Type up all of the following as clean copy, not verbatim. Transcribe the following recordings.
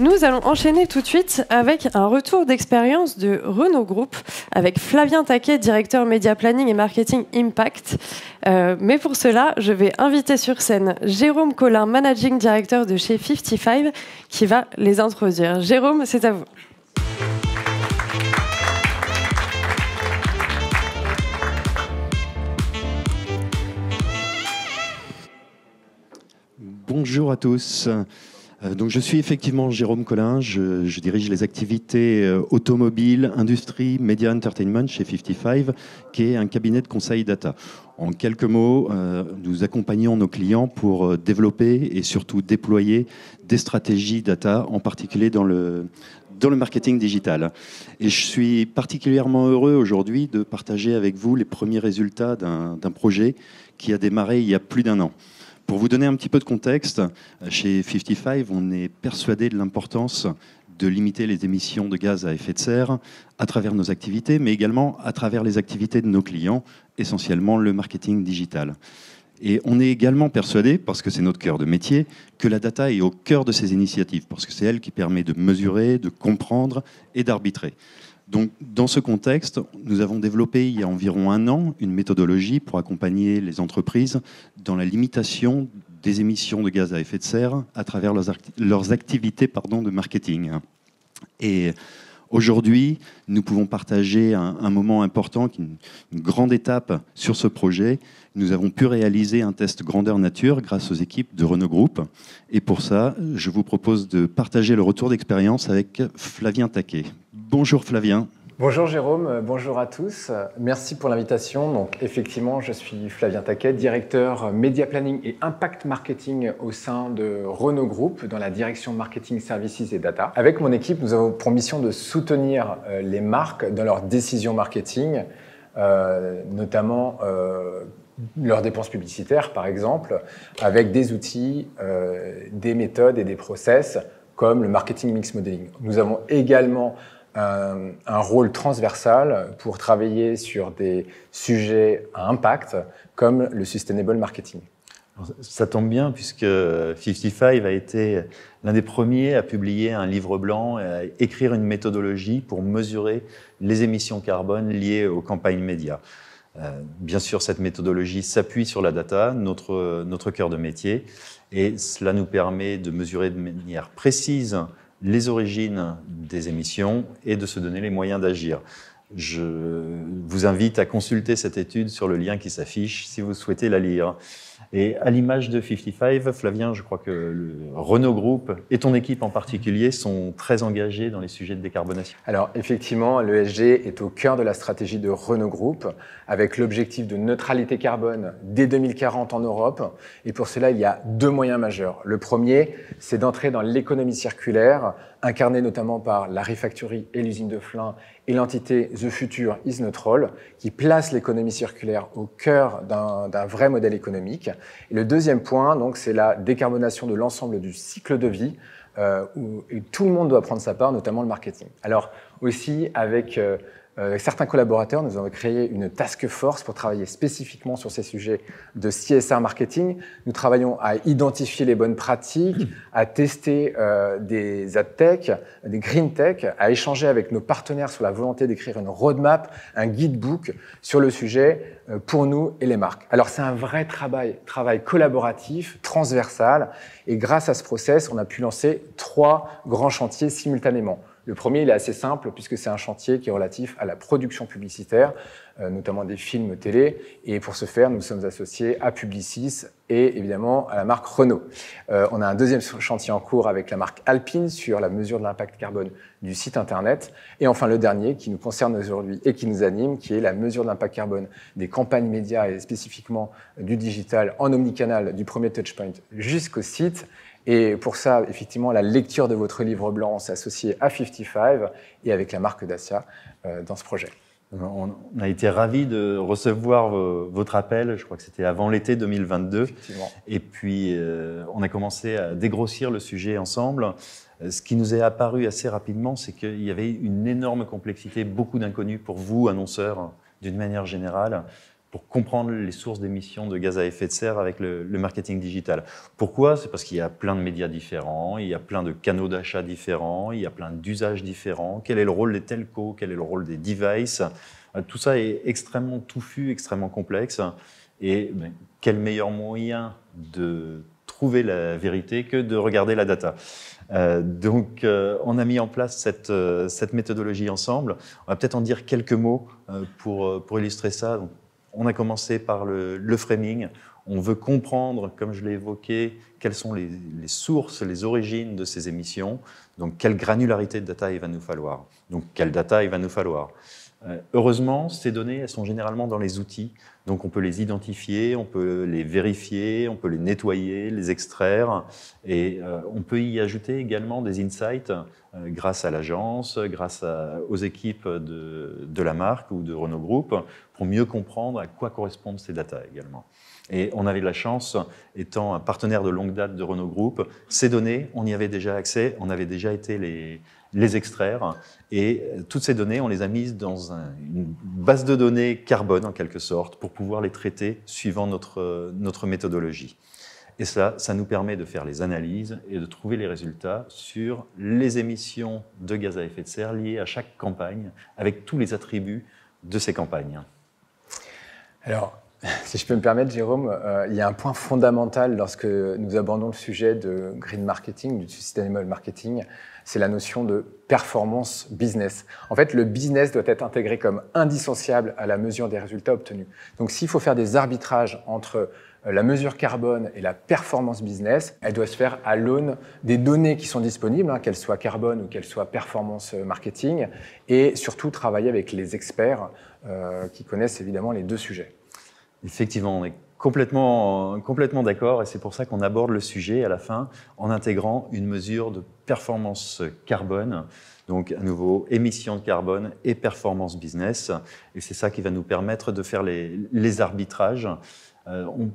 Nous allons enchaîner tout de suite avec un retour d'expérience de Renault Group avec Flavien Taquet, directeur Média Planning et Marketing Impact. Mais pour cela, je vais inviter sur scène Jérôme Collin, Managing Director de chez 55, qui va les introduire. Jérôme, c'est à vous. Bonjour à tous. Donc, je suis effectivement Jérôme Collin, je dirige les activités automobiles, industrie, média entertainment chez 55, qui est un cabinet de conseil data. En quelques mots, nous accompagnons nos clients pour développer et surtout déployer des stratégies data, en particulier dans le marketing digital. Et je suis particulièrement heureux aujourd'hui de partager avec vous les premiers résultats d'un projet qui a démarré il y a plus d'un an. Pour vous donner un petit peu de contexte, chez 55, on est persuadé de l'importance de limiter les émissions de gaz à effet de serre à travers nos activités, mais également à travers les activités de nos clients, essentiellement le marketing digital. Et on est également persuadé, parce que c'est notre cœur de métier, que la data est au cœur de ces initiatives, parce que c'est elle qui permet de mesurer, de comprendre et d'arbitrer. Donc, dans ce contexte, nous avons développé il y a environ un an une méthodologie pour accompagner les entreprises dans la limitation des émissions de gaz à effet de serre à travers leurs activités de marketing. Et aujourd'hui, nous pouvons partager un moment important, une grande étape sur ce projet. Nous avons pu réaliser un test grandeur nature grâce aux équipes de Renault Group. Et pour ça, je vous propose de partager le retour d'expérience avec Flavien Taquet. Bonjour Flavien. Bonjour Jérôme, bonjour à tous. Merci pour l'invitation. Donc effectivement, je suis Flavien Taquet, directeur Média Planning et Impact Marketing au sein de Renault Group dans la direction Marketing Services et Data. Avec mon équipe, nous avons pour mission de soutenir les marques dans leurs décisions marketing, notamment leurs dépenses publicitaires par exemple, avec des outils, des méthodes et des process comme le marketing mix modeling. Nous avons également un rôle transversal pour travailler sur des sujets à impact comme le sustainable marketing. Alors, ça tombe bien puisque 55 a été l'un des premiers à publier un livre blanc et à écrire une méthodologie pour mesurer les émissions carbone liées aux campagnes médias. Bien sûr, cette méthodologie s'appuie sur la data, notre cœur de métier, et cela nous permet de mesurer de manière précise les origines des émissions et de se donner les moyens d'agir. Je vous invite à consulter cette étude sur le lien qui s'affiche si vous souhaitez la lire. Et à l'image de 55, Flavien, je crois que le Renault Group et ton équipe en particulier sont très engagés dans les sujets de décarbonation. Alors effectivement, l'ESG est au cœur de la stratégie de Renault Group avec l'objectif de neutralité carbone dès 2040 en Europe. Et pour cela, il y a deux moyens majeurs. Le premier, c'est d'entrer dans l'économie circulaire, incarnée notamment par la Refactory et l'usine de Flins et l'entité The Future is Neutral, qui place l'économie circulaire au cœur d'un vrai modèle économique. Et le deuxième point, donc, c'est la décarbonation de l'ensemble du cycle de vie, où tout le monde doit prendre sa part, notamment le marketing. Alors aussi, avec certains collaborateurs, nous avons créé une task force pour travailler spécifiquement sur ces sujets de CSR marketing. Nous travaillons à identifier les bonnes pratiques, à tester des ad tech, des green tech, à échanger avec nos partenaires sur la volonté d'écrire une roadmap, un guidebook sur le sujet pour nous et les marques. Alors c'est un vrai travail collaboratif, transversal, et grâce à ce process, on a pu lancer 3 grands chantiers simultanément. Le premier, il est assez simple puisque c'est un chantier qui est relatif à la production publicitaire, notamment des films télé. Et pour ce faire, nous sommes associés à Publicis et évidemment à la marque Renault. On a un deuxième chantier en cours avec la marque Alpine sur la mesure de l'impact carbone du site internet. Et enfin le dernier qui nous concerne aujourd'hui et qui nous anime, qui est la mesure de l'impact carbone des campagnes médias et spécifiquement du digital en omnicanal du premier touchpoint jusqu'au site. Et pour ça, effectivement, la lecture de votre livre blanc s'est associée à 55 et avec la marque Dacia dans ce projet. On a été ravis de recevoir votre appel, je crois que c'était avant l'été 2022. Effectivement. Et puis, on a commencé à dégrossir le sujet ensemble. Ce qui nous est apparu assez rapidement, c'est qu'il y avait une énorme complexité, beaucoup d'inconnus pour vous, annonceurs, d'une manière générale. pour comprendre les sources d'émissions de gaz à effet de serre avec le marketing digital. Pourquoi? C'est parce qu'il y a plein de médias différents, il y a plein de canaux d'achat différents, il y a plein d'usages différents. Quel est le rôle des telcos? Quel est le rôle des devices? Tout ça est extrêmement touffu, extrêmement complexe. Et quel meilleur moyen de trouver la vérité que de regarder la data. Donc, on a mis en place cette méthodologie ensemble. On va peut-être en dire quelques mots pour illustrer ça. Donc, on a commencé par le framing. On veut comprendre, comme je l'ai évoqué, quelles sont les sources, les origines de ces émissions. Donc, quelle granularité de data il va nous falloir. Donc, quelle data il va nous falloir. Heureusement, ces données, elles sont généralement dans les outils. Donc, on peut les identifier, on peut les vérifier, on peut les nettoyer, les extraire. Et on peut y ajouter également des insights grâce à l'agence, grâce aux équipes de la marque ou de Renault Group, pour mieux comprendre à quoi correspondent ces datas également. Et on avait de la chance, étant un partenaire de longue date de Renault Group, ces données, on y avait déjà accès, on avait déjà été les extraire. Et toutes ces données, on les a mises dans une base de données carbone, en quelque sorte, pour pouvoir les traiter suivant notre méthodologie. Et ça nous permet de faire les analyses et de trouver les résultats sur les émissions de gaz à effet de serre liées à chaque campagne, avec tous les attributs de ces campagnes. Alors, si je peux me permettre, Jérôme, il y a un point fondamental lorsque nous abordons le sujet de green marketing, du sustainable marketing, c'est la notion de performance business. En fait, le business doit être intégré comme indissociable à la mesure des résultats obtenus. Donc, s'il faut faire des arbitrages entre la mesure carbone et la performance business, elle doit se faire à l'aune des données qui sont disponibles, qu'elles soient carbone ou qu'elles soient performance marketing, et surtout travailler avec les experts qui connaissent évidemment les deux sujets. Effectivement, on est complètement d'accord, et c'est pour ça qu'on aborde le sujet à la fin en intégrant une mesure de performance carbone, donc à nouveau émissions de carbone et performance business, et c'est ça qui va nous permettre de faire les arbitrages. On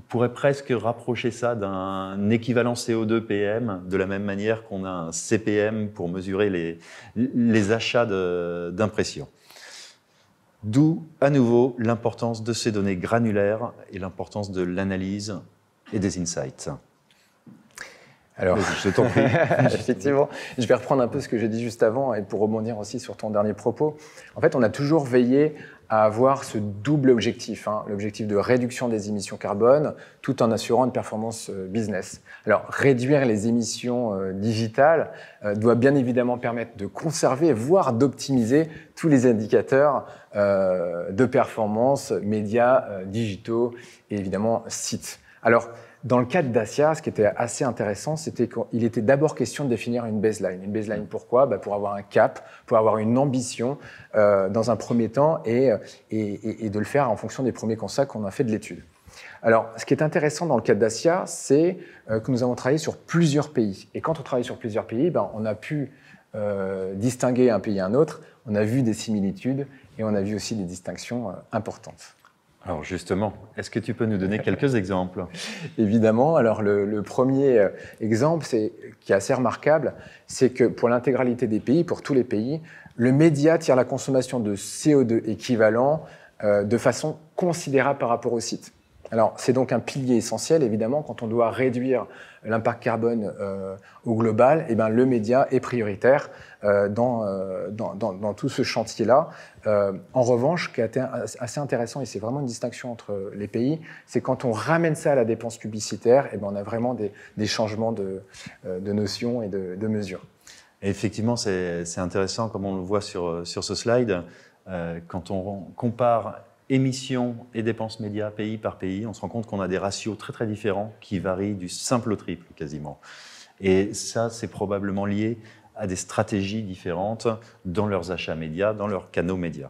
pourrait presque rapprocher ça d'un équivalent CO2 PM, de la même manière qu'on a un CPM pour mesurer les achats d'impression. D'où, à nouveau, l'importance de ces données granulaires et l'importance de l'analyse et des insights. Alors, je t'en prie. Effectivement, je vais reprendre un peu ce que j'ai dit juste avant et pour rebondir aussi sur ton dernier propos. En fait, on a toujours veillé à avoir ce double objectif, l'objectif de réduction des émissions carbone, tout en assurant une performance business. Alors, réduire les émissions digitales doit bien évidemment permettre de conserver, voire d'optimiser tous les indicateurs de performance, médias, digitaux et évidemment sites. Alors, dans le cas de Dacia, ce qui était assez intéressant, c'était qu'il était d'abord question de définir une baseline. Une baseline, pourquoi? Pour avoir un cap, pour avoir une ambition dans un premier temps et de le faire en fonction des premiers constats qu'on a fait de l'étude. Alors, ce qui est intéressant dans le cas de Dacia, c'est que nous avons travaillé sur plusieurs pays. Et quand on travaille sur plusieurs pays, on a pu distinguer un pays à un autre, on a vu des similitudes et on a vu aussi des distinctions importantes. Alors justement, est-ce que tu peux nous donner quelques exemples? Évidemment. Alors le premier exemple, qui est assez remarquable, c'est que pour l'intégralité des pays, pour tous les pays, le média tire la consommation de CO2 équivalent de façon considérable par rapport au site. Alors c'est donc un pilier essentiel, évidemment, quand on doit réduire l'impact carbone au global, le média est prioritaire dans tout ce chantier-là. En revanche, ce qui est assez intéressant, et c'est vraiment une distinction entre les pays, c'est quand on ramène ça à la dépense publicitaire, on a vraiment des changements de notions et de mesures. Et effectivement, c'est intéressant, comme on le voit sur ce slide, quand on compare émissions et dépenses médias pays par pays, on se rend compte qu'on a des ratios très très différents qui varient du simple au triple quasiment. Et ça, c'est probablement lié à des stratégies différentes dans leurs achats médias, dans leurs canaux médias.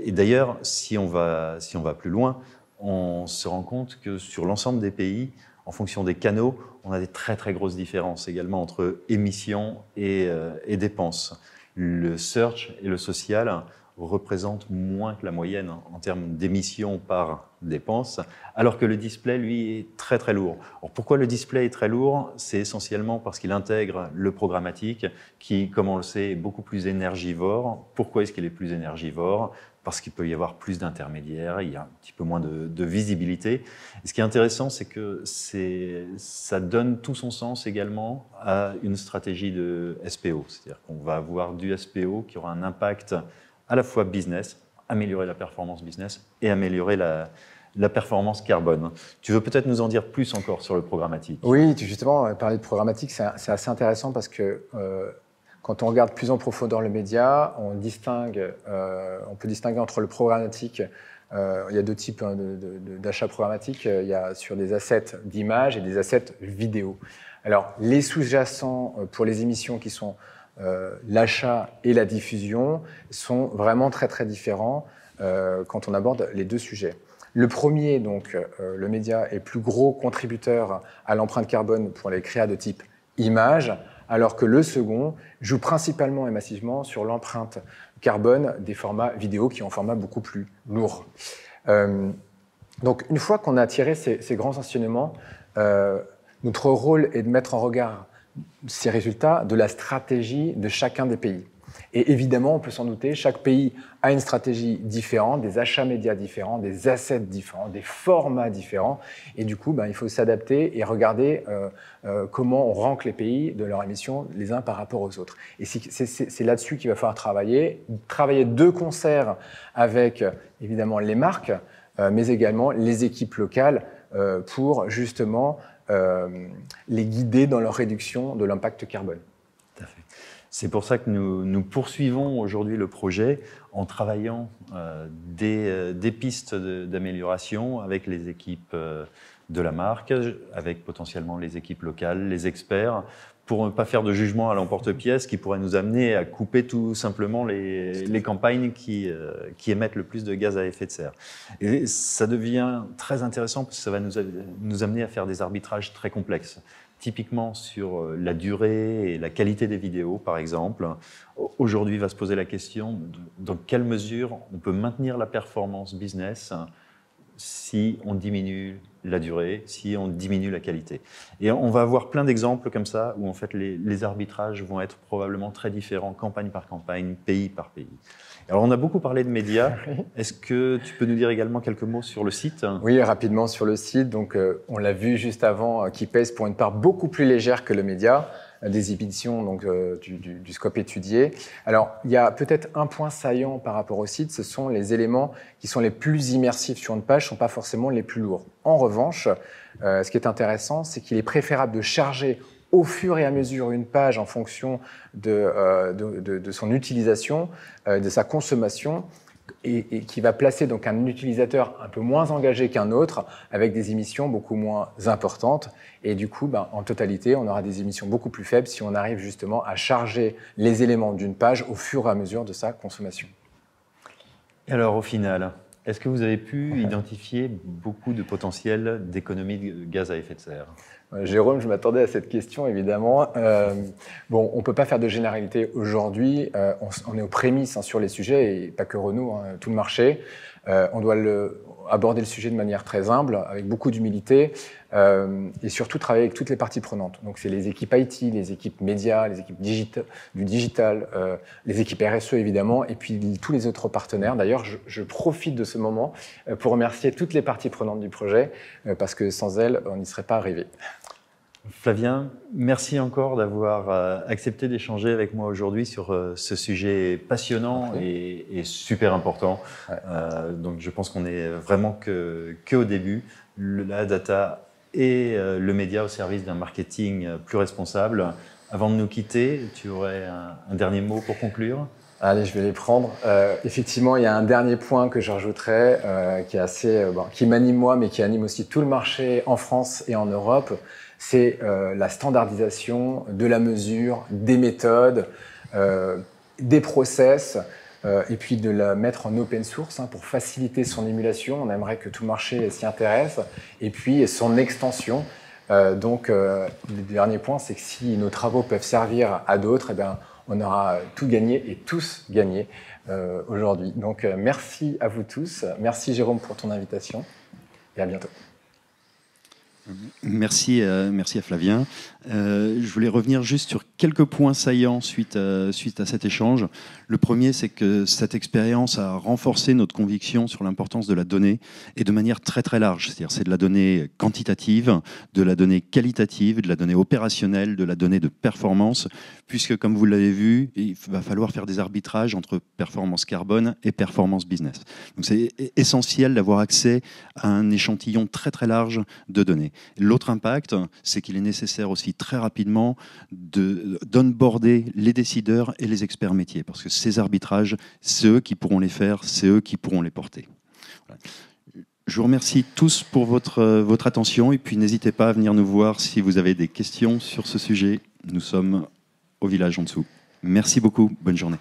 Et d'ailleurs, si on va plus loin, on se rend compte que sur l'ensemble des pays, en fonction des canaux, on a des très très grosses différences également entre émissions et dépenses. Le search et le social représente moins que la moyenne en termes d'émissions par dépense, alors que le display, lui, est très très lourd. Alors, pourquoi le display est très lourd? C'est essentiellement parce qu'il intègre le programmatique qui, comme on le sait, est beaucoup plus énergivore. Pourquoi est-ce qu'il est plus énergivore? Parce qu'il peut y avoir plus d'intermédiaires, il y a un petit peu moins de visibilité. Et ce qui est intéressant, c'est que ça donne tout son sens également à une stratégie de SPO. C'est-à-dire qu'on va avoir du SPO qui aura un impact à la fois business, améliorer la performance business et améliorer la performance carbone. Tu veux peut-être nous en dire plus encore sur le programmatique? Oui, justement, parler de programmatique, c'est assez intéressant parce que quand on regarde plus en profondeur le média, on peut distinguer entre le programmatique. Il y a deux types d'achats programmatiques. Il y a sur des assets d'image et des assets vidéo. Alors, les sous-jacents pour les émissions qui sont l'achat et la diffusion sont vraiment très très différents quand on aborde les deux sujets. Le premier, donc, le média est plus gros contributeur à l'empreinte carbone pour les créas de type image, alors que le second joue principalement et massivement sur l'empreinte carbone des formats vidéo qui ont un format beaucoup plus lourd. Donc, une fois qu'on a tiré ces grands enseignements, notre rôle est de mettre en regard ces résultats de la stratégie de chacun des pays. Et évidemment, on peut s'en douter, chaque pays a une stratégie différente, des achats médias différents, des assets différents, des formats différents. Et du coup, il faut s'adapter et regarder comment on rank les pays de leur émission les uns par rapport aux autres. Et c'est là-dessus qu'il va falloir travailler de concert avec, évidemment, les marques, mais également les équipes locales pour, justement, les guider dans leur réduction de l'impact carbone. Tout à fait. C'est pour ça que nous poursuivons aujourd'hui le projet en travaillant des pistes d'amélioration avec les équipes de la marque, avec potentiellement les équipes locales, les experts, pour ne pas faire de jugement à l'emporte-pièce qui pourrait nous amener à couper tout simplement les campagnes qui émettent le plus de gaz à effet de serre. Et ça devient très intéressant parce que ça va nous amener à faire des arbitrages très complexes. Typiquement sur la durée et la qualité des vidéos, par exemple. Aujourd'hui, va se poser la question de dans quelle mesure on peut maintenir la performance business si on diminue la durée, si on diminue la qualité. Et on va avoir plein d'exemples comme ça où en fait les arbitrages vont être probablement très différents, campagne par campagne, pays par pays. Alors on a beaucoup parlé de médias. Est-ce que tu peux nous dire également quelques mots sur le site? Oui, rapidement sur le site. Donc on l'a vu juste avant, qui pèse pour une part beaucoup plus légère que le média, des émissions donc, du scope étudié. Alors, il y a peut-être un point saillant par rapport au site, ce sont les éléments qui sont les plus immersifs sur une page, ne sont pas forcément les plus lourds. En revanche, ce qui est intéressant, c'est qu'il est préférable de charger au fur et à mesure une page en fonction de son utilisation, de sa consommation, et qui va placer donc un utilisateur un peu moins engagé qu'un autre avec des émissions beaucoup moins importantes. Et du coup, en totalité, on aura des émissions beaucoup plus faibles si on arrive justement à charger les éléments d'une page au fur et à mesure de sa consommation. Et alors, au final, est-ce que vous avez pu identifier beaucoup de potentiel d'économie de gaz à effet de serre? Jérôme, je m'attendais à cette question, évidemment. Bon, on ne peut pas faire de généralité aujourd'hui. On est aux prémices sur les sujets, et pas que Renault, tout le marché. On doit aborder le sujet de manière très humble, avec beaucoup d'humilité, et surtout travailler avec toutes les parties prenantes. Donc, c'est les équipes IT, les équipes médias, les équipes du digital, les équipes RSE, évidemment, et puis tous les autres partenaires. D'ailleurs, je profite de ce moment pour remercier toutes les parties prenantes du projet, parce que sans elles, on n'y serait pas arrivé. Flavien, merci encore d'avoir accepté d'échanger avec moi aujourd'hui sur ce sujet passionnant et super important. Ouais. Donc je pense qu'on est vraiment qu'au début. La data et le média au service d'un marketing plus responsable. Avant de nous quitter, tu aurais un dernier mot pour conclure ? Allez, je vais les prendre. Effectivement, il y a un dernier point que je rajouterais qui est assez, qui m'anime moi, mais qui anime aussi tout le marché en France et en Europe. C'est la standardisation de la mesure, des méthodes, des process, et puis de la mettre en open source pour faciliter son émulation. On aimerait que tout le marché s'y intéresse. Et puis son extension. Donc, le dernier point, c'est que si nos travaux peuvent servir à d'autres, eh bien, on aura tout gagné et tous gagné aujourd'hui. Donc merci à vous tous. Merci Jérôme pour ton invitation et à bientôt. Merci à Flavien. Je voulais revenir juste sur quelques points saillants suite à cet échange. Le premier, c'est que cette expérience a renforcé notre conviction sur l'importance de la donnée et de manière très très large. C'est-à-dire c'est de la donnée quantitative, de la donnée qualitative, de la donnée opérationnelle, de la donnée de performance, puisque comme vous l'avez vu, il va falloir faire des arbitrages entre performance carbone et performance business. Donc c'est essentiel d'avoir accès à un échantillon très très large de données. L'autre impact, c'est qu'il est nécessaire aussi très rapidement d'onboarder les décideurs et les experts métiers, parce que ces arbitrages, c'est eux qui pourront les faire, c'est eux qui pourront les porter. Voilà. Je vous remercie tous pour votre attention, et puis n'hésitez pas à venir nous voir si vous avez des questions sur ce sujet. Nous sommes au village en dessous. Merci beaucoup, bonne journée.